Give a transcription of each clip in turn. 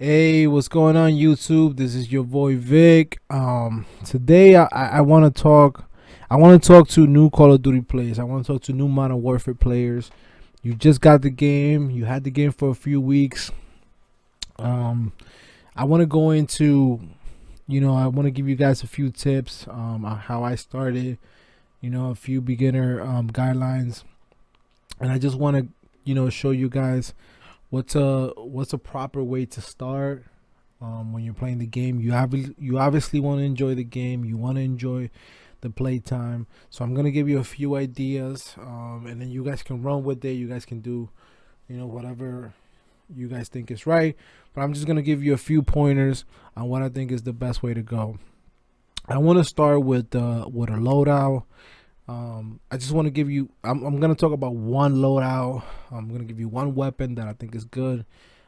Hey, what's going on YouTube? This is your boy Vic. Today I want to talk. I want to talk to new Call of Duty players. I want to talk to new Modern Warfare players. You just got the game. You had the game for a few weeks. Um, I want to go into. I want to give you guys a few tips. On how I started. A few beginner guidelines, and I just want to show you guys what's a proper way to start when you're playing the game. You obviously want to enjoy the game. You want to enjoy the playtime. So I'm gonna give you a few ideas, and then you guys can run with it. You guys can do whatever you guys think is right. But I'm just gonna give you a few pointers on what I think is the best way to go. I want to start with a loadout. I just want to give you. I'm gonna talk about one loadout. I'm gonna give you one weapon that I think is good.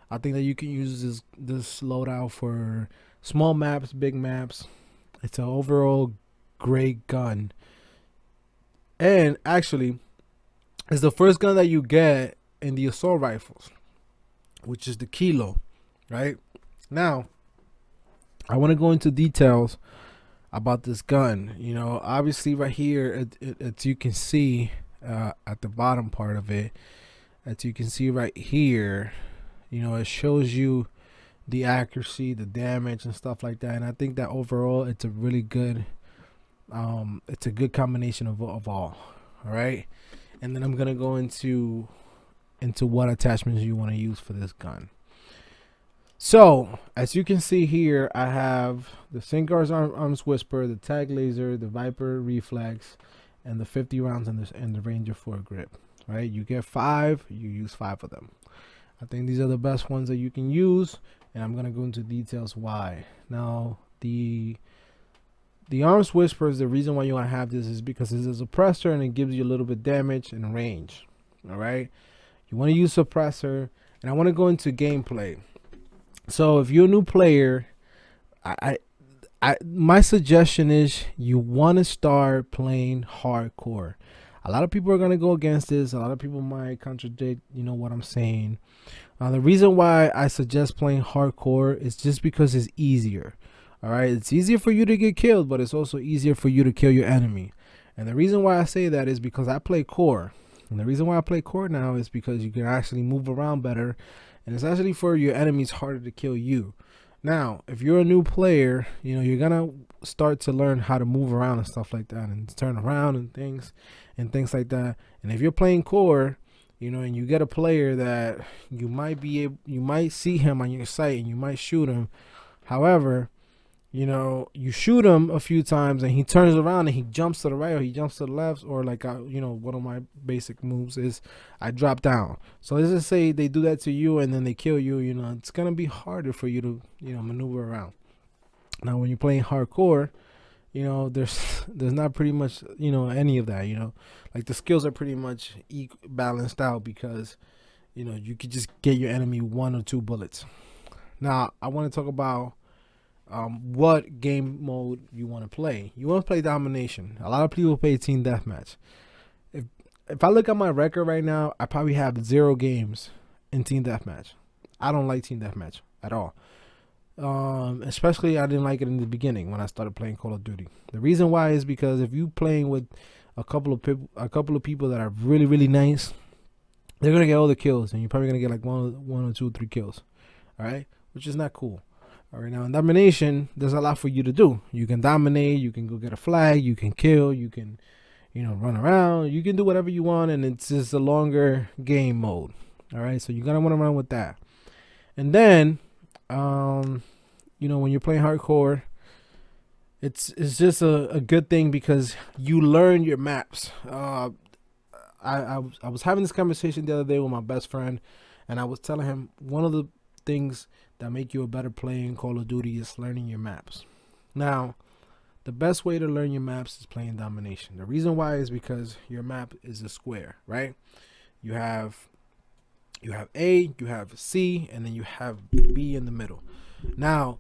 I think that you can use this loadout for small maps, big maps. It's an overall great gun, and actually, it's the first gun that you get in the assault rifles, which is the Kilo. Right now, I want to go into details about this gun. Obviously right here, as you can see at the bottom part of it, as you can see right here, it shows you the accuracy, the damage, and stuff like that. And I think that overall, it's a really good, it's a good combination of all. All right, and then I'm gonna go into what attachments you want to use for this gun. So, as you can see here, I have the Sincar's Arms Whisper, the Tag Laser, the Viper Reflex, and the 50 rounds and the Ranger foregrip. Right? You get 5, you use 5 of them. I think these are the best ones that you can use, and I'm going to go into details why. Now, the Arms Whisper, the reason why you want to have this is because it's a suppressor and it gives you a little bit damage and range. All right? You want to use suppressor, and I want to go into gameplay. So if you're a new player, my suggestion is you want to start playing hardcore. A lot of people are gonna go against this. A lot of people might contradict, what I'm saying. The reason why I suggest playing hardcore is just because it's easier. All right, it's easier for you to get killed, but it's also easier for you to kill your enemy. And the reason why I say that is because I play core. And the reason why I play core now is because you can actually move around better, and it's actually for your enemies harder to kill you. Now, if you're a new player, you're gonna start to learn how to move around and stuff like that, and turn around and things like that. And if you're playing core, and you get a player that you might see him on your sight and you might shoot him. However, you shoot him a few times and he turns around and he jumps to the right or he jumps to the left, or like one of my basic moves is I drop down. So let's just say they do that to you and then they kill you. It's gonna be harder for you to maneuver around. Now when you're playing hardcore, there's not pretty much any of that. Like the skills are pretty much balanced out because you could just get your enemy 1 or 2 bullets. Now I want to talk about what game mode you want to play. You want to play domination. A lot of people play team deathmatch. If I look at my record right now, I probably have 0 games in team deathmatch. I don't like team deathmatch at all. Especially I didn't like it in the beginning when I started playing Call of Duty. The reason why is because if you playing with a couple of people that are really really nice, they're gonna get all the kills, and you're probably gonna get like one or 2 or 3 kills. All right, which is not cool. All right, now in domination, there's a lot for you to do. You can dominate, you can go get a flag, you can kill, you can, run around, you can do whatever you want, and it's just a longer game mode. All right, so you're gonna want to run with that. And then, when you're playing hardcore, it's just a good thing because you learn your maps. I was having this conversation the other day with my best friend, and I was telling him one of the things that make you a better player in Call of Duty is learning your maps. Now, the best way to learn your maps is playing domination. The reason why is because your map is a square, right? You have A, you have C, and then you have B in the middle. Now,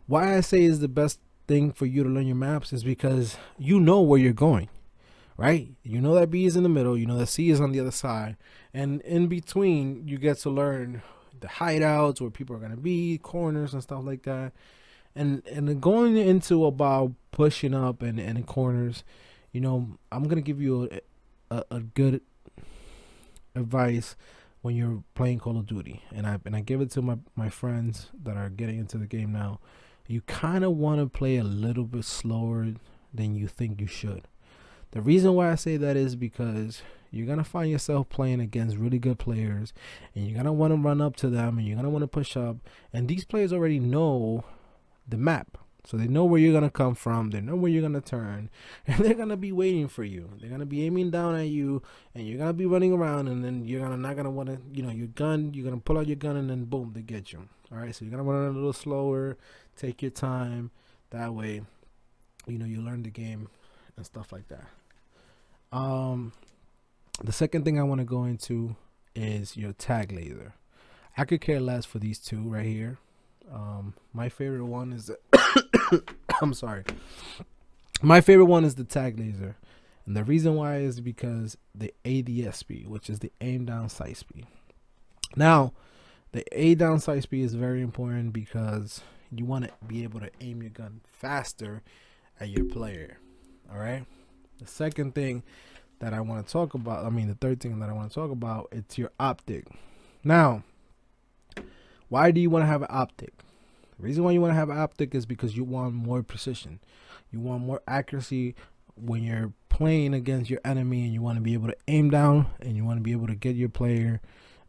why I say is the best thing for you to learn your maps is because you know where you're going, right? You know that B is in the middle, you know that C is on the other side, and in between you get to learn the hideouts where people are gonna be, corners and stuff like that. And then going into about pushing up and corners, I'm gonna give you a good advice when you're playing Call of Duty, and I give it to my friends that are getting into the game now. You kind of want to play a little bit slower than you think you should. The reason why I say that is because you're gonna find yourself playing against really good players, and you're gonna want to run up to them, and you're gonna want to push up, and these players already know the map. So they know where you're going to come from. They know where you're going to turn. And they're going to be waiting for you. They're going to be aiming down at you. And you're going to be running around. And then you're not going to want to, your gun. You're going to pull out your gun. And then boom, they get you. All right. So you're going to run a little slower. Take your time. That way, you learn the game and stuff like that. The second thing I want to go into is your tag laser. I could care less for these two right here. My favorite one is I'm sorry. My favorite one is the tag laser, and the reason why is because the ADS speed, which is the aim down sight speed. Now, the aim down sight speed is very important because you want to be able to aim your gun faster at your player. All right. The second thing that I want to talk about, the third thing that I want to talk about, it's your optic. Now, why do you want to have an optic? The reason why you want to have an optic is because you want more precision. You want more accuracy when you're playing against your enemy, and you want to be able to aim down, and you want to be able to get your player,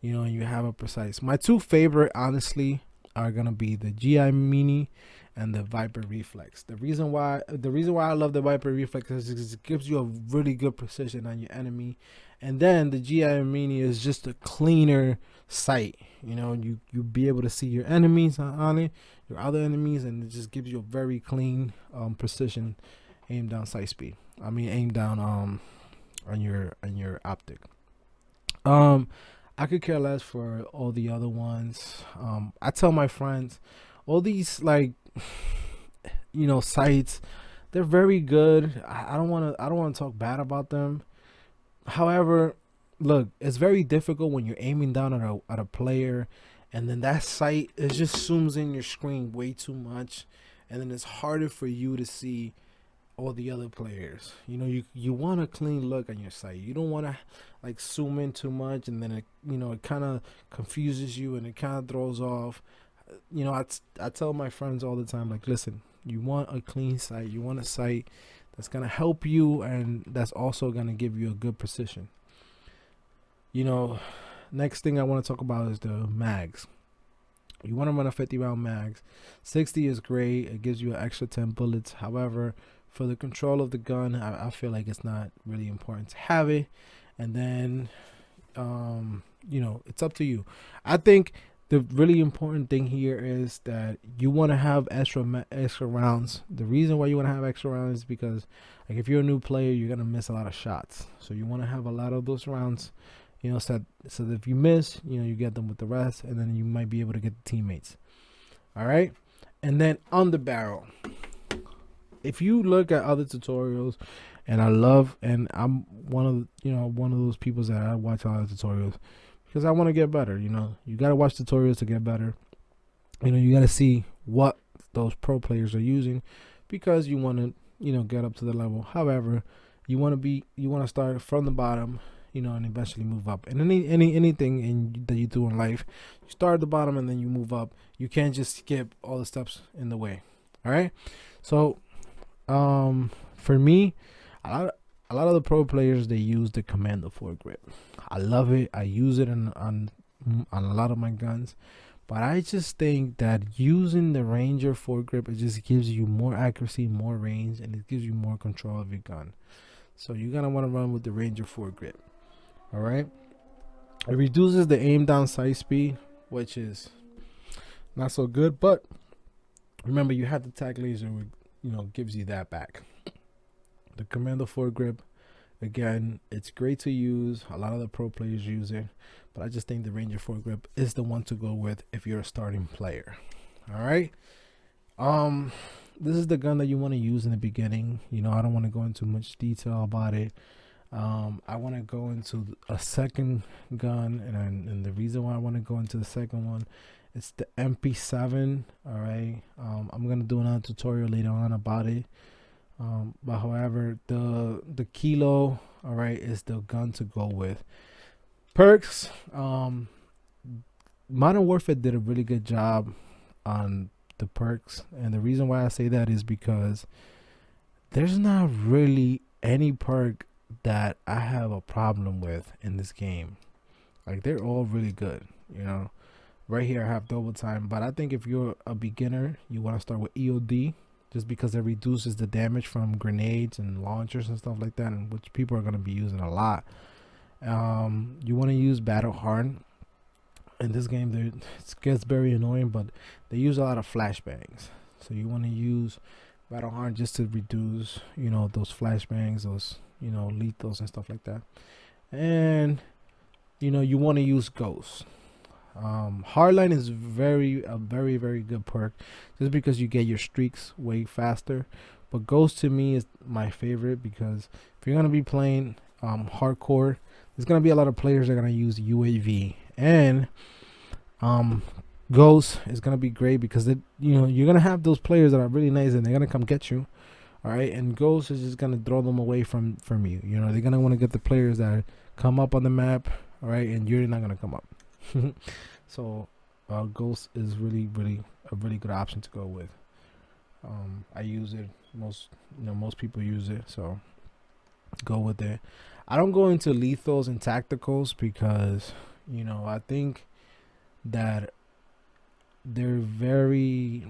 and you have a precise. My two favorite, honestly, are going to be the GI Mini and the Viper Reflex. The reason why I love the Viper Reflex is because it gives you a really good precision on your enemy. And then the GI Mini is just a cleaner sight. You be able to see your enemies on it, your other enemies, and it just gives you a very clean precision aim down sight speed. Aim down on your optic. I could care less for all the other ones. I tell my friends, all these sites, they're very good. I don't want to talk bad about them. However, look, it's very difficult when you're aiming down at a player, and then that sight, it just zooms in your screen way too much, and then it's harder for you to see all the other players. You want a clean look on your sight. You don't want to zoom in too much, and then it kind of confuses you, and it kind of throws off. I tell my friends all the time, listen, you want a clean sight. You want a sight that's going to help you, and that's also going to give you a good precision. Next thing I want to talk about is the mags. You want to run a 50 round mags. 60 is great. It gives you an extra 10 bullets. However, for the control of the gun, I feel like it's not really important to have it. And then, it's up to you. I think the really important thing here is that you want to have extra rounds. The reason why you want to have extra rounds is because, if you're a new player, you're gonna miss a lot of shots. So you want to have a lot of those rounds, so that if you miss, you get them with the rest, and then you might be able to get the teammates. All right, and then on the barrel. If you look at other tutorials, and I'm one of those people that I watch a lot of tutorials because I want to get better. You got to watch tutorials to get better. You got to see what those pro players are using because you want to, get up to the level. However, you want to start from the bottom, and eventually move up. And anything that you do in life, you start at the bottom and then you move up. You can't just skip all the steps in the way. All right. So, for me, a lot of the pro players, they use the Commando foregrip. I love it. I use it on a lot of my guns, but I just think that using the Ranger foregrip, it just gives you more accuracy, more range, and it gives you more control of your gun. So you're gonna want to run with the Ranger foregrip. All right. It reduces the aim down sight speed, which is not so good, but remember, you have the tag laser, which gives you that back. The Commando foregrip, again, it's great to use. A lot of the pro players use it, but I just think the Ranger foregrip is the one to go with if you're a starting player. All right. This is the gun that you want to use in the beginning. I don't want to go into much detail about it. I want to go into a second gun, and the reason why I want to go into the second one, it's the MP7. All right, I'm gonna do another tutorial later on about it. But however, the Kilo, all right, is the gun to go with. Perks. Modern Warfare did a really good job on the perks, and the reason why I say that is because there's not really any perk that I have a problem with in this game. Like, they're all really good, you know. Right here I have double time, but I think if you're a beginner, you want to start with EOD, just because it reduces the damage from grenades and launchers and stuff like that, and which people are going to be using a lot. You want to use Battle Hard. In this game, it gets very annoying, but they use a lot of flashbangs, so you want to use Battle Hard just to reduce, you know, those flashbangs, those, you know, lethals and stuff like that. And you know, you want to use Ghost. Hardline is a very very good perk, just because you get your streaks way faster. But Ghost to me is my favorite, because if you're gonna be playing hardcore, there's gonna be a lot of players that are gonna use UAV, and Ghost is gonna be great because you know, you're gonna have those players that are really nice and they're gonna come get you. All right, and Ghost is just gonna throw them away from you. You know, they're gonna want to get the players that come up on the map. All right, and you're not gonna come up. So Ghost is really a really good option to go with. I use it. Most people use it, so go with it. I don't go into lethals and tacticals because, you know, I think that they're very,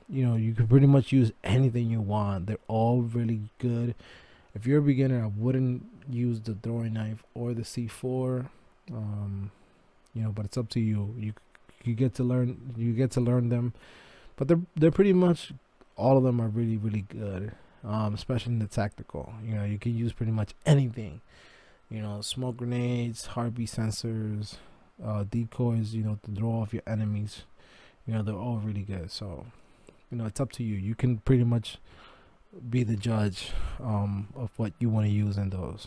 you know, you can pretty much use anything you want. They're all really good. If you're a beginner, I wouldn't use the throwing knife or the C4. You know, but it's up to you. You get to learn them, but they're pretty much, all of them are really good. Especially in the tactical. You know, you can use pretty much anything. You know, smoke grenades, heartbeat sensors, decoys. You know, to throw off your enemies. You know, they're all really good. So, you know, it's up to you. You can pretty much be the judge of what you want to use in those.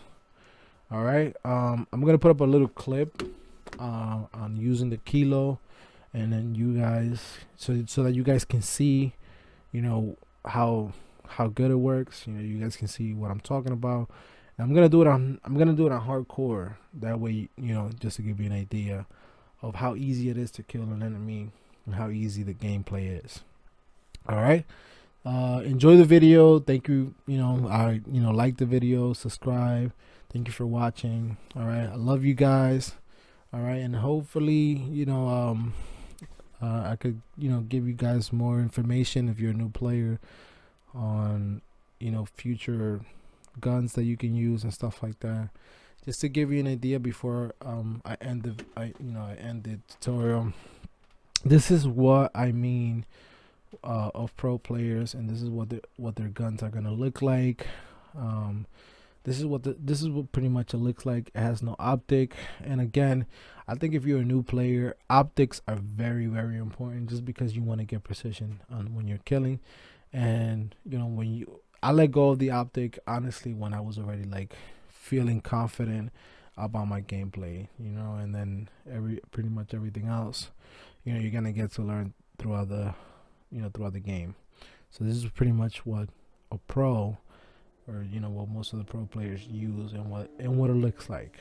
All right. I'm gonna put up a little clip on using the Kilo, and then you guys, so that you guys can see, you know, how good it works. You know, you guys can see what I'm talking about. And I'm gonna do it on hardcore. That way, you know, just to give you an idea of how easy it is to kill an enemy and how easy the gameplay is. All right. Enjoy the video. Thank you. You know, like the video, subscribe. Thank you for watching. All right. I love you guys. All right. And hopefully, you know, I could, you know, give you guys more information if you're a new player on, you know, future guns that you can use and stuff like that, just to give you an idea before I end the tutorial. This is what I mean of pro players, and this is what their guns are gonna look like. This is what pretty much it looks like. It has no optic, and again, I think if you're a new player, optics are very important, just because you want to get precision on when you're killing. And you know, I let go of the optic honestly when I was already like feeling confident about my gameplay, you know, and then pretty much everything else, you know, you're gonna get to learn throughout the game. So this is pretty much what a pro, or you know, what most of the pro players use, and what it looks like.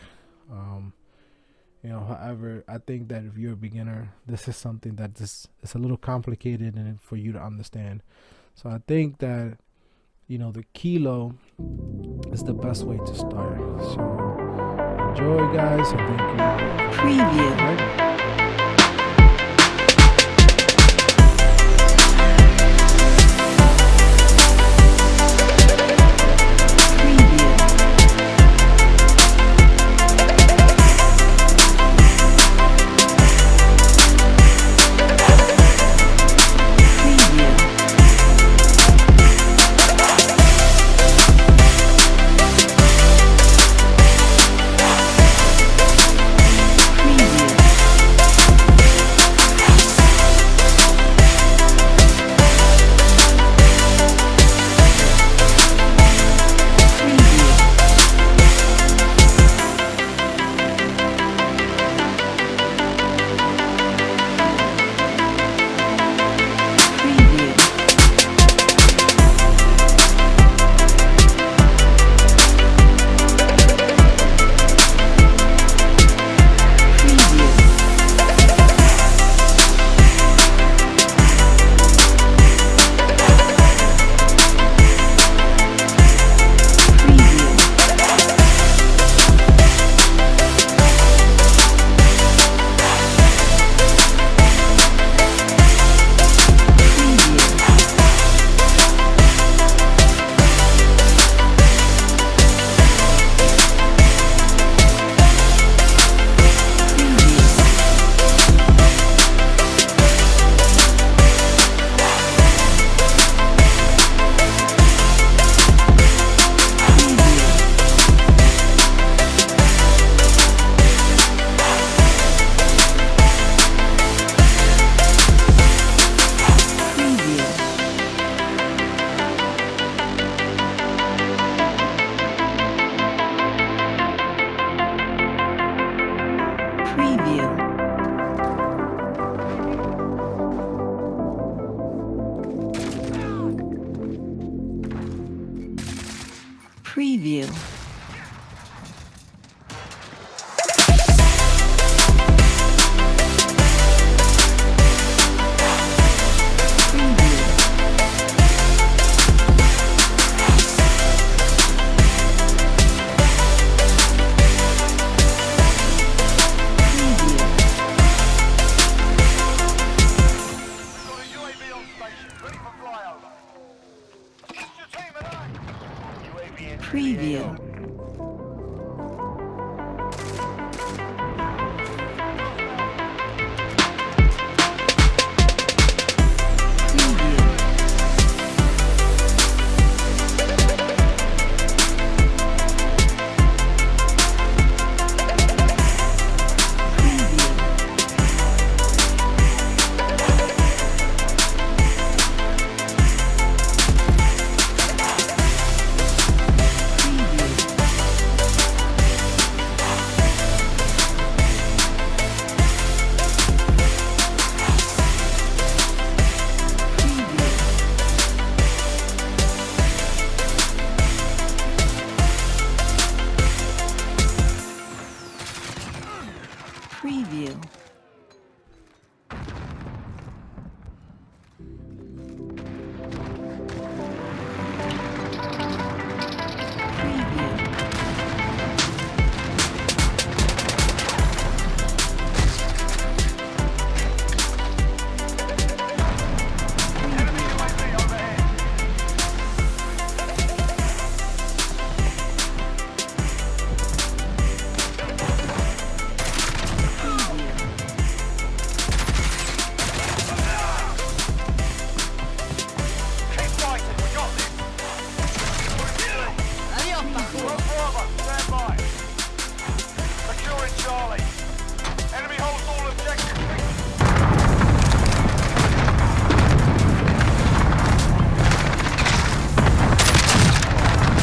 You know, however, I think that if you're a beginner, this is something that it's a little complicated and for you to understand. So I think that, you know, the Kilo is the best way to start. So enjoy, guys, and thank you. Preview. Right? Preview. Preview. Preview.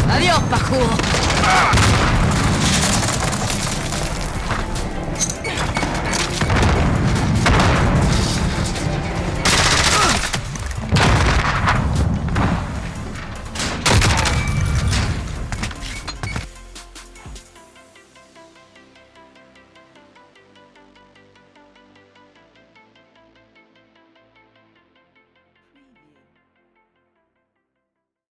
Adiós, Pajudo.